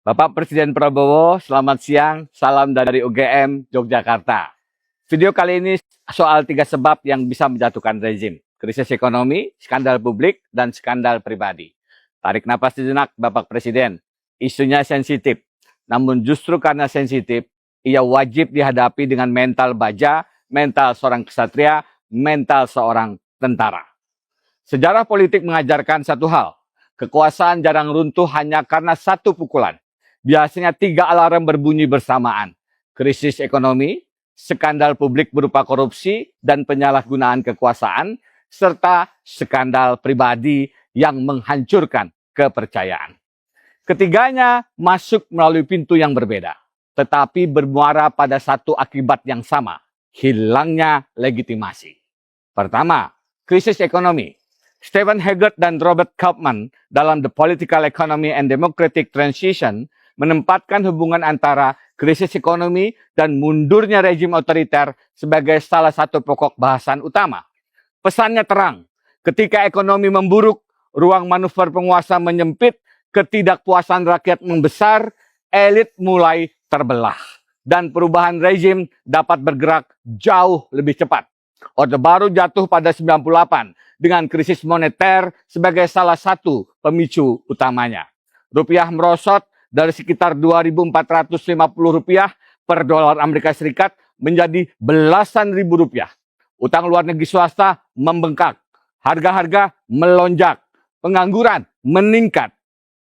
Bapak Presiden Prabowo, selamat siang. Salam dari UGM Yogyakarta. Video kali ini soal 3 sebab yang bisa menjatuhkan rezim. Krisis ekonomi, skandal publik, dan skandal pribadi. Tarik napas sejenak, Bapak Presiden. Isunya sensitif. Namun justru karena sensitif, ia wajib dihadapi dengan mental baja, mental seorang ksatria, mental seorang tentara. Sejarah politik mengajarkan satu hal. Kekuasaan jarang runtuh hanya karena satu pukulan. Biasanya 3 alarm berbunyi bersamaan. Krisis ekonomi, skandal publik berupa korupsi dan penyalahgunaan kekuasaan, serta skandal pribadi yang menghancurkan kepercayaan. Ketiganya masuk melalui pintu yang berbeda, tetapi bermuara pada satu akibat yang sama, hilangnya legitimasi. Pertama, krisis ekonomi. Stephen Haggart dan Robert Kaufman dalam The Political Economy and Democratic Transition menempatkan hubungan antara krisis ekonomi dan mundurnya rezim otoriter sebagai salah satu pokok bahasan utama. Pesannya terang, ketika ekonomi memburuk, ruang manuver penguasa menyempit, ketidakpuasan rakyat membesar, elit mulai terbelah. Dan perubahan rezim dapat bergerak jauh lebih cepat. Orde Baru jatuh pada 98 dengan krisis moneter sebagai salah satu pemicu utamanya. Rupiah merosot dari sekitar Rp2.450 per dolar Amerika Serikat menjadi belasan ribu rupiah. Utang luar negeri swasta membengkak, harga-harga melonjak, pengangguran meningkat.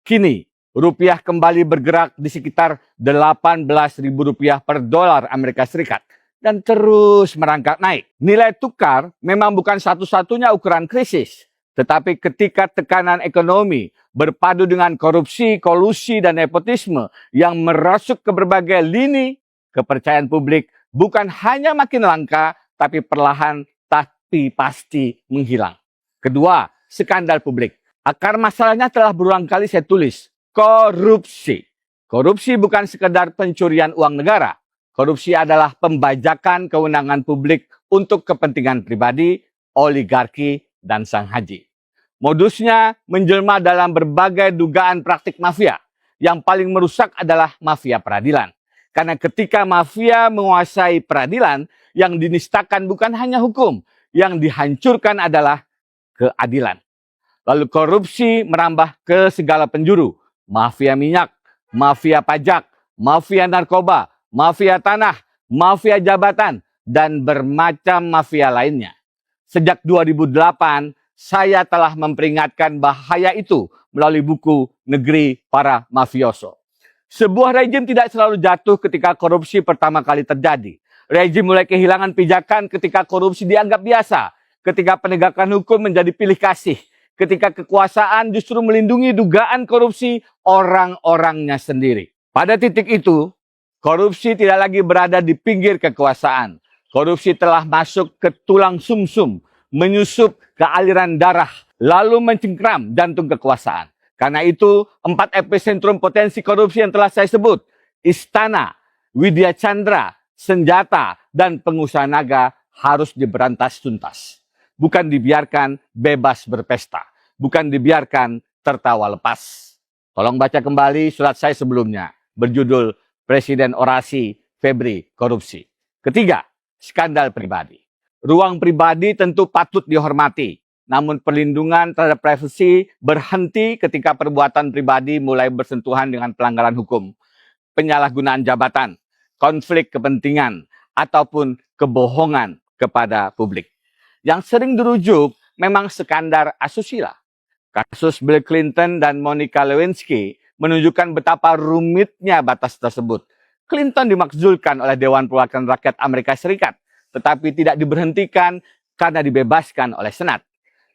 Kini rupiah kembali bergerak di sekitar Rp18.000 per dolar Amerika Serikat dan terus merangkak naik. Nilai tukar memang bukan satu-satunya ukuran krisis, tetapi ketika tekanan ekonomi berpadu dengan korupsi, kolusi, dan nepotisme yang merasuk ke berbagai lini, kepercayaan publik bukan hanya makin langka, tapi perlahan tapi pasti menghilang. Kedua, skandal publik. Akar masalahnya telah berulang kali saya tulis, korupsi. Korupsi bukan sekedar pencurian uang negara. Korupsi adalah pembajakan kewenangan publik untuk kepentingan pribadi, oligarki, dan sang haji. Modusnya menjelma dalam berbagai dugaan praktik mafia. Yang paling merusak adalah mafia peradilan. Karena ketika mafia menguasai peradilan, yang dinistakan bukan hanya hukum, yang dihancurkan adalah keadilan. Lalu korupsi merambah ke segala penjuru. Mafia minyak, mafia pajak, mafia narkoba, mafia tanah, mafia jabatan, dan bermacam mafia lainnya. Sejak 2008, saya telah memperingatkan bahaya itu melalui buku Negeri Para Mafioso. Sebuah rejim tidak selalu jatuh ketika korupsi pertama kali terjadi. Rejim mulai kehilangan pijakan ketika korupsi dianggap biasa, ketika penegakan hukum menjadi pilih kasih, ketika kekuasaan justru melindungi dugaan korupsi orang-orangnya sendiri. Pada titik itu, korupsi tidak lagi berada di pinggir kekuasaan. Korupsi telah masuk ke tulang sumsum, menyusup ke aliran darah, lalu mencengkram jantung kekuasaan. Karena itu, 4 epicentrum potensi korupsi yang telah saya sebut, istana, Widya Chandra, senjata, dan pengusaha naga harus diberantas tuntas. Bukan dibiarkan bebas berpesta, bukan dibiarkan tertawa lepas. Tolong baca kembali surat saya sebelumnya, berjudul Presiden Orasi Febri Korupsi. Ketiga, skandal pribadi. Ruang pribadi tentu patut dihormati, namun perlindungan terhadap privasi berhenti ketika perbuatan pribadi mulai bersentuhan dengan pelanggaran hukum, penyalahgunaan jabatan, konflik kepentingan, ataupun kebohongan kepada publik. Yang sering dirujuk memang skandal asusila. Kasus Bill Clinton dan Monica Lewinsky menunjukkan betapa rumitnya batas tersebut. Clinton dimakzulkan oleh Dewan Perwakilan Rakyat Amerika Serikat, tetapi tidak diberhentikan karena dibebaskan oleh Senat.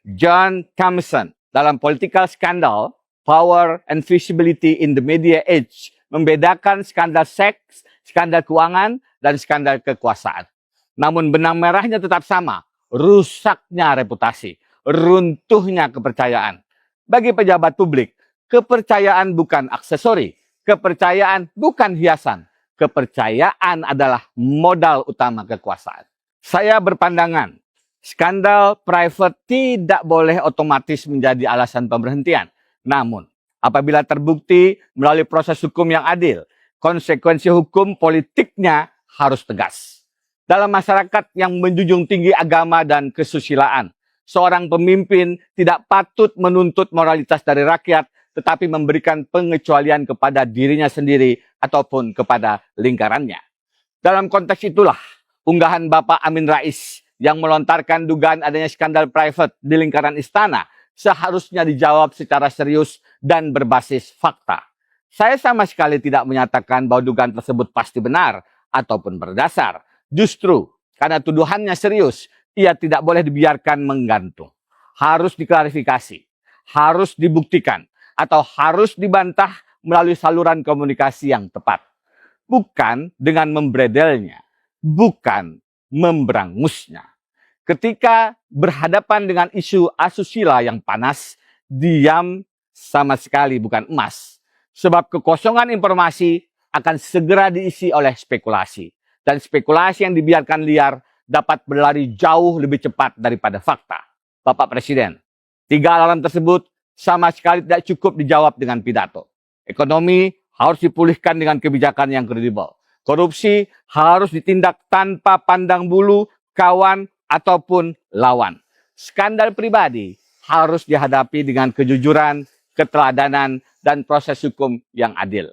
John Thompson dalam Political Scandal, Power and Visibility in the Media Age membedakan skandal seks, skandal keuangan, dan skandal kekuasaan. Namun benang merahnya tetap sama, rusaknya reputasi, runtuhnya kepercayaan. Bagi pejabat publik, kepercayaan bukan aksesori, kepercayaan bukan hiasan. Kepercayaan adalah modal utama kekuasaan. Saya berpandangan, skandal private tidak boleh otomatis menjadi alasan pemberhentian. Namun, Apabila terbukti melalui proses hukum yang adil, konsekuensi hukum politiknya harus tegas. Dalam masyarakat yang menjunjung tinggi agama dan kesusilaan, seorang pemimpin tidak patut menuntut moralitas dari rakyat, tetapi memberikan pengecualian kepada dirinya sendiri ataupun kepada lingkarannya. Dalam konteks itulah, unggahan Bapak Amin Rais yang melontarkan dugaan adanya skandal private di lingkaran istana seharusnya dijawab secara serius dan berbasis fakta. Saya sama sekali tidak menyatakan bahwa dugaan tersebut pasti benar ataupun berdasar. Justru karena tuduhannya serius, ia tidak boleh dibiarkan menggantung. Harus diklarifikasi, harus dibuktikan, atau harus dibantah melalui saluran komunikasi yang tepat. Bukan dengan membredelnya, bukan memberangusnya. Ketika berhadapan dengan isu asusila yang panas, diam sama sekali bukan emas. Sebab kekosongan informasi akan segera diisi oleh spekulasi. Dan spekulasi yang dibiarkan liar dapat berlari jauh lebih cepat daripada fakta. Bapak Presiden, 3 alarm tersebut sama sekali tidak cukup dijawab dengan pidato. Ekonomi harus dipulihkan dengan kebijakan yang kredibel. Korupsi harus ditindak tanpa pandang bulu, kawan, ataupun lawan. Skandal pribadi harus dihadapi dengan kejujuran, keteladanan, dan proses hukum yang adil.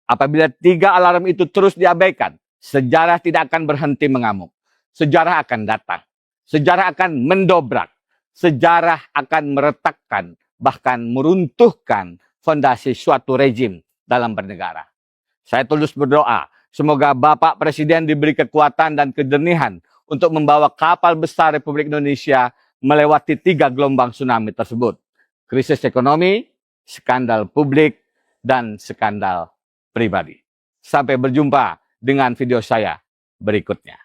Apabila 3 alarm itu terus diabaikan, sejarah tidak akan berhenti mengamuk. Sejarah akan datang. Sejarah akan mendobrak. Sejarah akan meretakkan, bahkan meruntuhkan fondasi suatu rejim dalam bernegara. Saya tulus berdoa, semoga Bapak Presiden diberi kekuatan dan kejernihan untuk membawa kapal besar Republik Indonesia melewati 3 gelombang tsunami tersebut. Krisis ekonomi, skandal publik, dan skandal pribadi. Sampai berjumpa dengan video saya berikutnya.